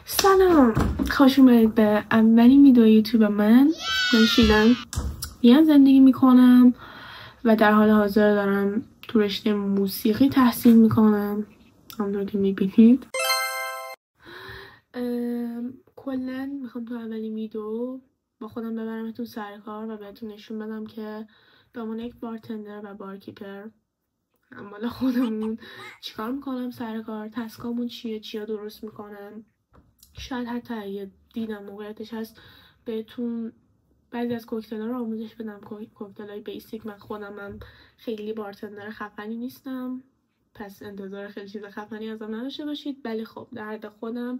سلام، خوش اومدید به اولین ویدیو یوتیوب من شیدم. زندگی میکنم و در حال حاضر دارم تو رشته موسیقی تحصیل میکنم، همونطور که میبینید. کلا میخوام تو اولین ویدیو با خودم ببرمتون سر کار و بهتون نشون بدم که به عنوان یک بارتندر و بارکیپر اما خودمون چیکار میکنم سر کار، تسکامون چیه، چیا درست میکنم. شاید حتی اگه دیدم موقعیتش هست بهتون بعضی از کوکتل‌ها رو آموزش بدم، کوکتل‌های بیسیک. من خودمم خیلی بارتندر خفنی نیستم، پس انتظار خیلی چیز خفنی ازم نداشته باشید، ولی خب در حد خودم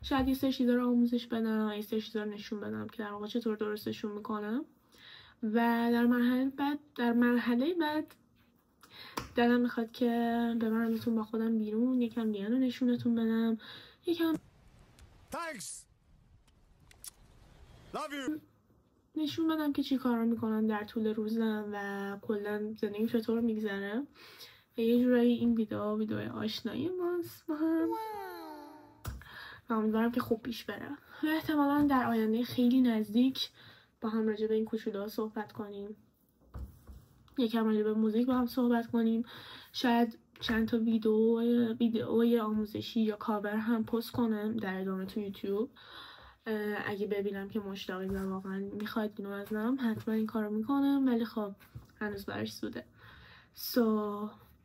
شاید یه سری چیزا رو آموزش بدم، یه سری چیزا رو نشون بدم که در واقع چطور درستشون میکنم. و در مرحله بعد دلم میخواد که ببرمتون با خودم بیرون، یکم دیگه رو نشونتون بدم، یکم نشون بدم که چی کارا میکنم در طول روزم و کلا زندگیم چطور میگذره. و یه جورایی این ویدیو آشنایی ماست با هم و امیدوارم که خوب پیش بره. و احتمالا در آینده خیلی نزدیک با هم راجع به این کوچولوها صحبت کنیم، یکم راجع به موزیک با هم صحبت کنیم، شاید چند تا ویدیوی آموزشی یا کاور هم پست کنم در ادامه تو یوتیوب. اگه ببینم که مشتاقید و واقعا میخواید اینو ازم، حتما این کارو میکنم، ولی خب هنوز براش زوده.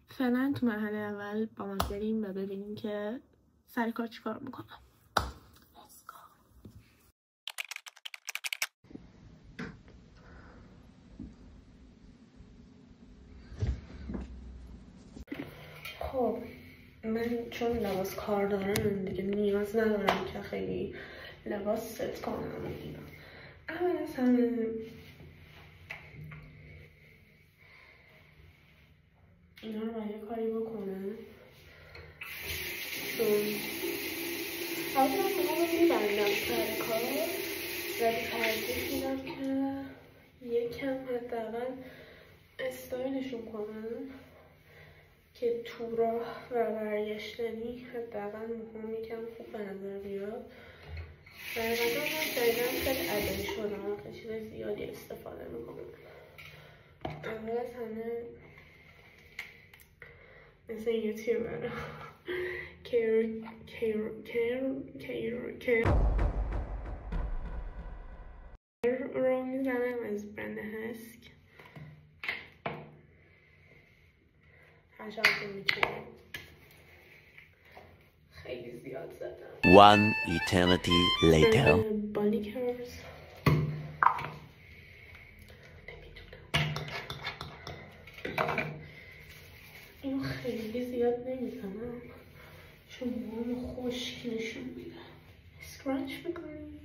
فعلا تو مرحله اول با من بریم و ببینیم که سر کار چی کار میکنم. خب من چون لباس کار دارم دیگه نیاز ندارم که خیلی لباس ست کنم اینا. اول از همه اینا رو باید کاری بکنم، چون اول از همه میبندم سر کار و ترجیح میدم که یکم حداقل استایلشون کنم که تو راه و برگشتنی حداقل موهام یکم خوب به نظر بیاد. و بعدا من دقیقا خیلی عدل شدم، خیلی چیز زیادی استفاده میکنم. اول از همه مثل یوتیوبر رو میزنم از برند هسک. هرچند که میتونم خیلی زیاد زدم. One eternity later. بالیکرز اینو خیلی زیاد نمیزنم چون موامو خشک نشون میده. اسکرچ میکنیم.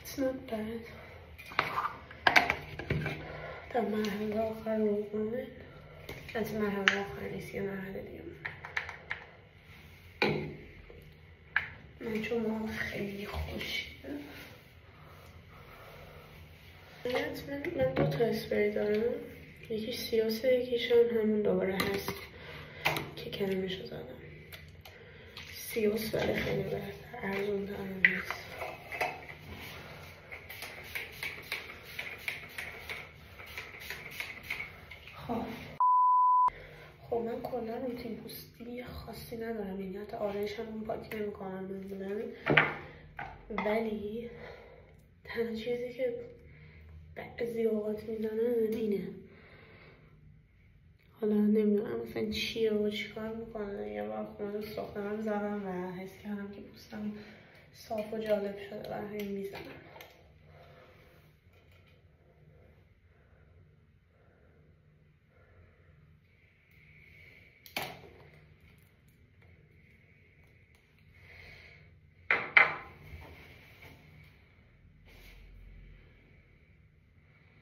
It's not bad. در مرحله آخر روزنامه، از مرحله آخر نیست، یه مرحله دیگه من چون موام خیلی خشکه. من دو تا اسپری دارم، یکیش سیاسه، یکیش هم همون دوباره هست که کلمشو زدم. سیاس ولی خیلی بهتر، ارزون تر هم هست. خب من کلا روتین پوستی خاصی ندارم، یعنی حتی آرایش هم پاک نمیکنم معمولا، ولی تنها چیزی که بعضی اوقات میزنم اینه. حالا نمیدونم مثلا چیه و چیکار میکنه. یه بار خونه دوست دخترم زدم و حس کردم که پوستم صاف و جالب شده و همین میزنم.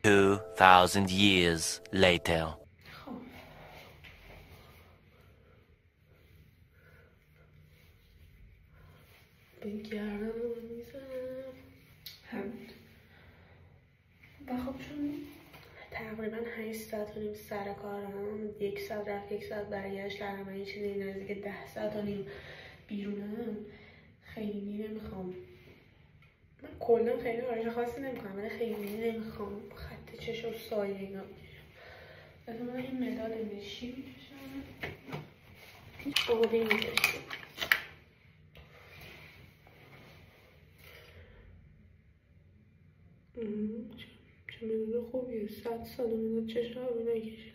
$2,000 years later. به گردم رو میزنم همین. و خب چون تقریبا 8 5 ساعت و نیم سر کارم، 1 ساعت رفت 1 ساعت برگشت کردم. من یه چیزی نزدیک 10 ساعت و نیم بیرونم. خیلی نمیخوام. من کلا خیلی آرایش خاصی نمیکنم، ولی خیلی نمیخوام خط چشم و سایه اینا بگیرم. من این مداد نشی میکشم، هیچ آبی میکشم. چه مداد خوبیه، 100 سال مداد چشم آبی نکشیدم.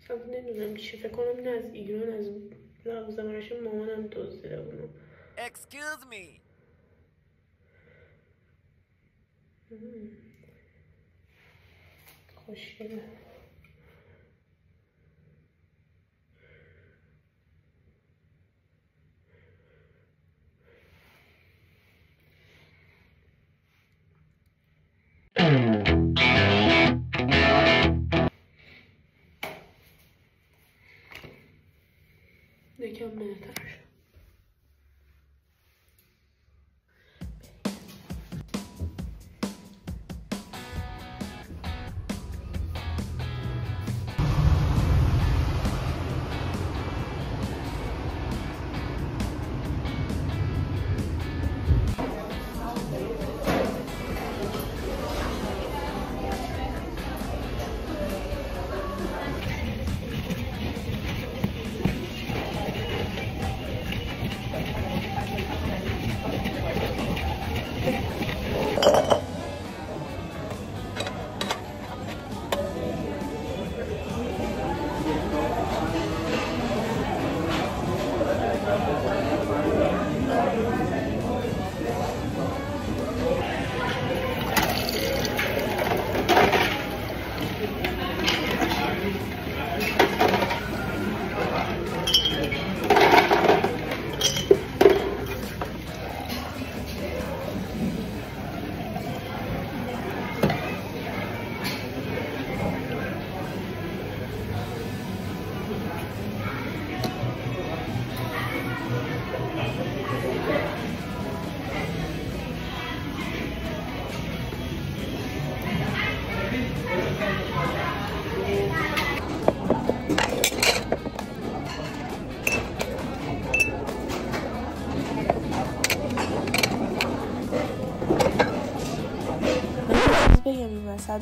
اصلا نمیدونم چی، فکر کنم این از ایران از لوازم مامانم دزدیده بودم. Excuse me. خوشگله. یکم بهتر شد.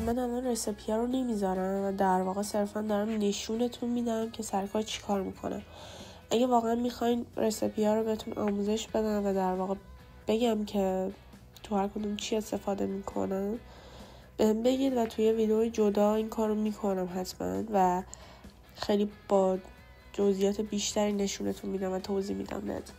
من الان رسپی ها رو نمیذارم و در واقع صرفا دارم نشونتون میدم که سرکار چی کار میکنه. اگه واقعا میخواین رسپی ها رو بهتون آموزش بدم و در واقع بگم که تو هر کدوم چی استفاده میکنم بهم بگید و توی ویدیو جدا این کار رو میکنم حتما و خیلی با جزئیات بیشتری نشونتون میدم و توضیح میدم بهتون.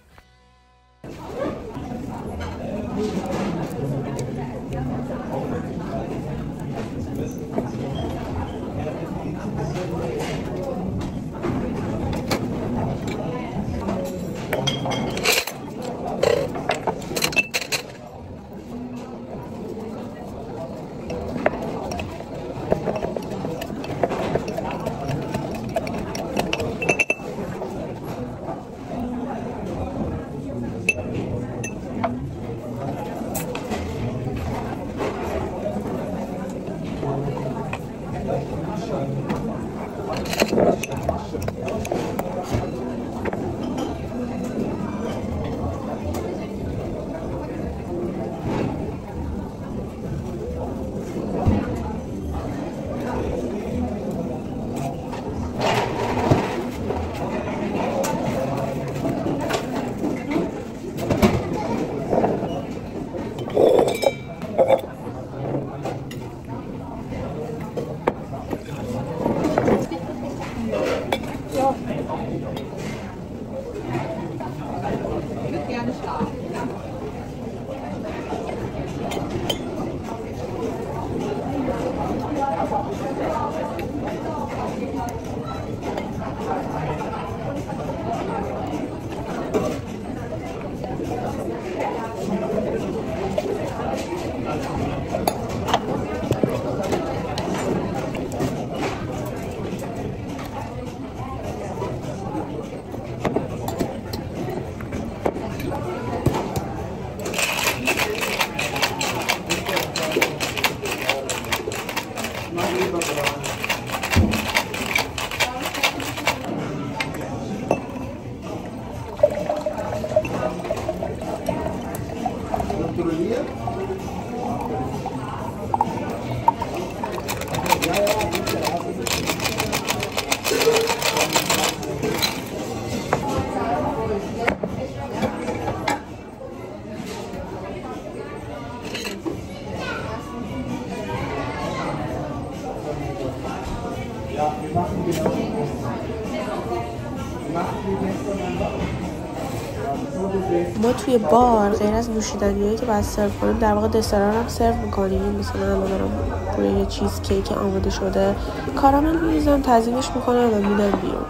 ما توی بار غیر از نوشیدنیایی که باید سرو کنیم در واقع دسرها هم سرو میکنیم. مثلا الان دارم روی یه چیز کیک آماده شده کارامل میریزم، تزیینش میکنم و میدم بیرون.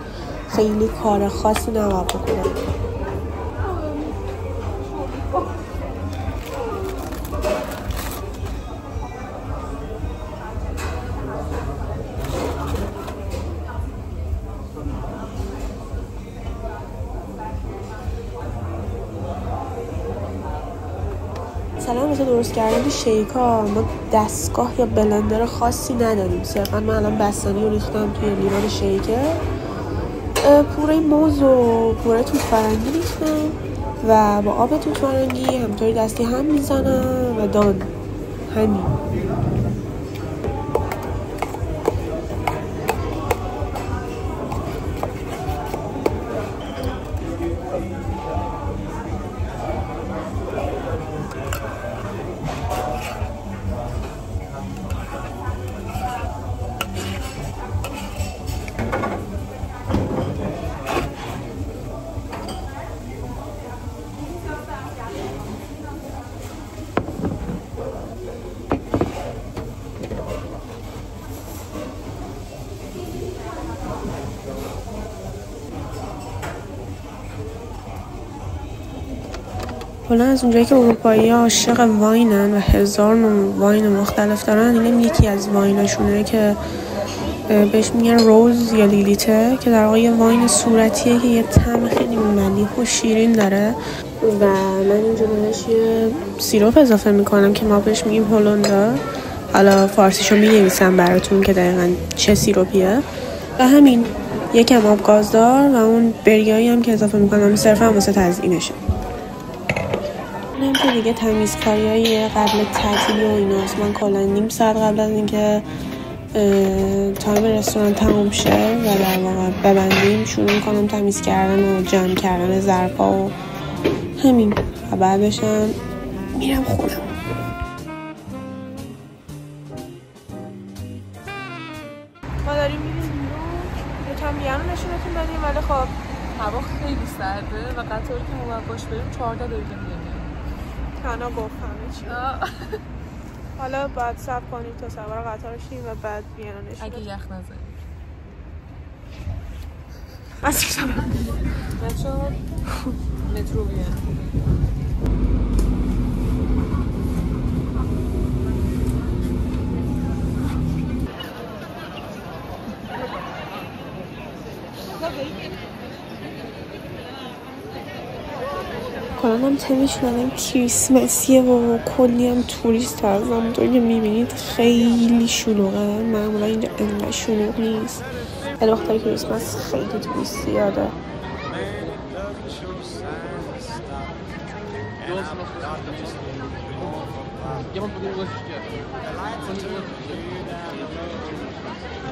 خیلی کار خاصی نباید بکنم. مثلا واسه درست کردن شیکا ما دستگاه یا بلندر خاصی نداریم. صرفا من الان بستنی رو ریختم توی لیوان شیکر، پوره موز و پوره توت فرنگی ریختم و با آب توت فرنگی همطوری دستی هم میزنم و دان. همین. کلا از اونجایی که اروپایی ها عاشق واینن و هزار نوع واین مختلف دارن، اینم یکی از وایناشونه که بهش میگن روز یا لیلیته که در واقع یه واین صورتیه که یه طعم خیلی ملیح و شیرین داره و من اینجا بهش یه سیروپ اضافه میکنم که ما بهش میگیم هولوندا. حالا فارسیشو مینویسم براتون که دقیقاً چه سیروپیه. و همین یکم آب گازدار و اون بریایی هم که اضافه میکنم صرفا واسه تزیینشه. که دیگه تمیزکاریای قبل تعطیلی و ایناست. من کلا نیم ساعت قبل از اینکه تایم رستوران تموم شه و در واقع ببندیم شروع میکنم تمیز کردن و جمع کردن ظرفا و همین و بعدش هم میرم خونم. ما داریم میریم بیرون، یکم بیانو نشونتون بدیم ولی خب هوا خیلی سرده و قطاری که ما باش بریم 14 دقیقه میریم. تنها گفت همه چی. حالا باید صبر کنیم تا سوار قطار شیم و بعد بیانو نشونتون. اگه یخ نزنیم. اصلا مترو بیان. کلا هم تمش ندارم کریسمسیه و کلی هم توریست هست. همونطور که میبینید خیلی شلوغه. معمولا اینجا انقدر شلوغ نیست ولی وقتا کریسمس خیلی توریست زیاده.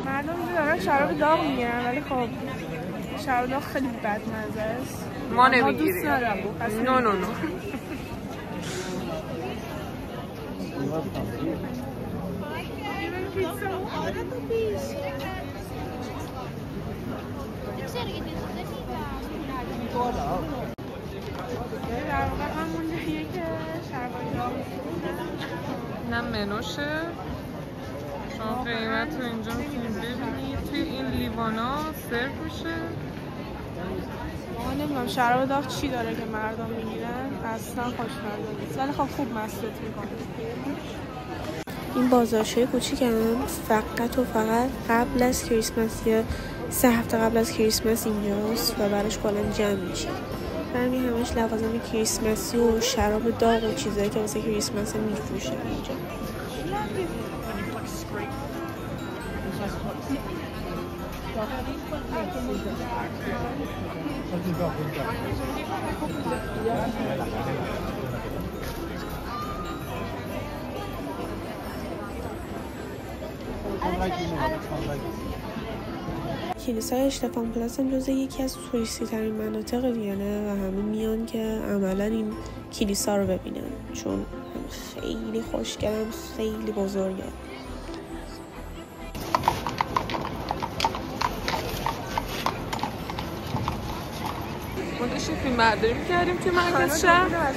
مردم اینجا دارن شراب داغ میگیرن ولی خب شراب داغ خیلی بدمزه است. ما نمیگیریم. دوست ندارم. نو در واقع همون جاییه که شراب داغ نه منوشه. شما قیمت رو اینجا میتونید ببینید. توی این لیوانا سرو میشه. ما نمیدونم شراب داغ چی داره که مردم میگیرن، اصلا خوشمزه نیست ولی خب خوب مستت میکنه. این بازارشوی کوچیکم فقط و فقط قبل از کریسمس، یه 3 هفته قبل از کریسمس اینجاست و براش کلا جمع میشه. همین همش لوازم کریسمسی و شراب داغ و چیزایی که واسه کریسمس میفروشن اینجا. کلیسای اشتفان پلاس هم جزو یکی از توریستی ترین مناطق وینه و همه میان که عملا این کلیسا رو ببینن چون خیلی خوشگلن، خیلی بزرگه. ما داشتیم فیلم برداری می‌کردیم توی مرکز شهر،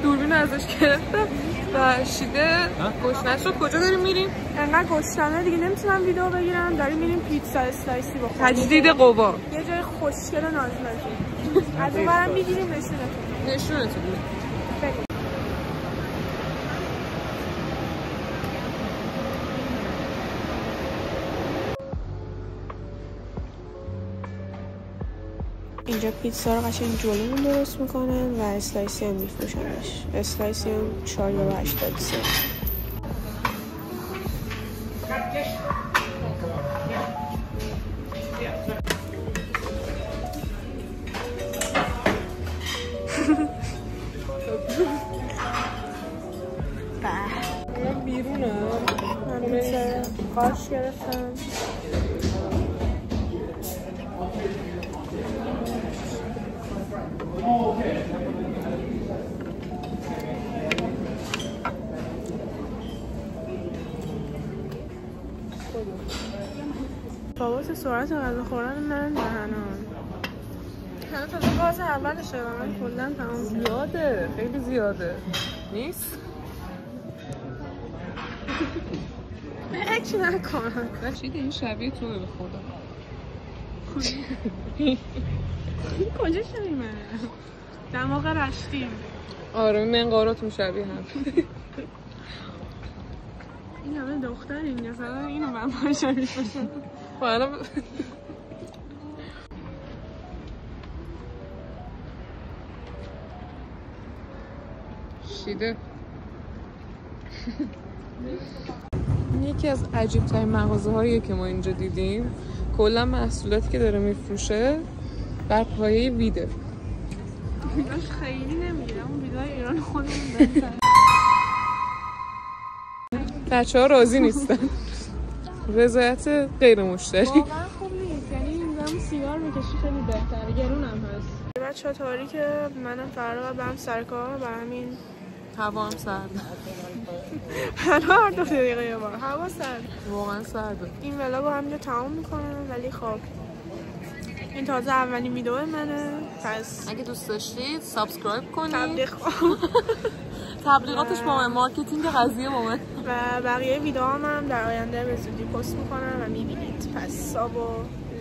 دوربین ازش گرفتم و شیده گشنش رو. کجا داریم میریم؟ انقدر گشنمه دیگه نمیتونم ویدیو بگیرم. داریم میریم پیتزا اسلایسی بخوریم. تجدید قوا. یه جای خوشگل و نازناکی. از اون برم میگیریم نشونتون. اینجا پیتزا رو قشنگ جلومون درست میکنن و اسلایسی هم میفروشنش. اسلایسی هم 4.83 بیرونه. من پیتزا قارچ گرفتم. بابات سرعت غذا خوردن من دهنم. هنوز تازه باز اولشه و من کلا تمام زیاده، خیلی زیاده. نیست؟ اکش نکنم. رشید این شبیه توه به خدا. کجا شمیمه؟ دماغ رشتیم. آره منقاراتون شبیه هم. این همه دختر این مثلا اینو من باشم میشم. حالا شیده. یکی از عجیب ترین مغازه هاییه که ما اینجا دیدیم. کلا محصولاتی که داره میفروشه بر پایه ویده. ویداش خیلی نمیگیرم. اون ویدای ایران خودمون بهتره. بچه ها راضی نیستن. رضایت غیر مشتری. واقعا خوب نیست. یعنی این سیگار میکشی خیلی بهتره. گرون هم هست. بچه ها تاری که منم فردا برم سر کار و همین هوا هم سرده. هر 2 دقیقه یه بار هوا سرد. واقعا سرده. این ولاگو همینجا تمام میکنم ولی خب این تازه اولین ویدیو منه. پس اگه دوست داشتید سابسکرایب کنید. تبلیغاتش با من، مارکتینگ قضیه با من. و بقیه ویدیوهام هم در آینده به زودی پست میکنم و میبینید. پس ساب و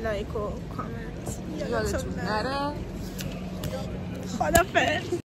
لایک و کامنت یادتون نره. خدافظ.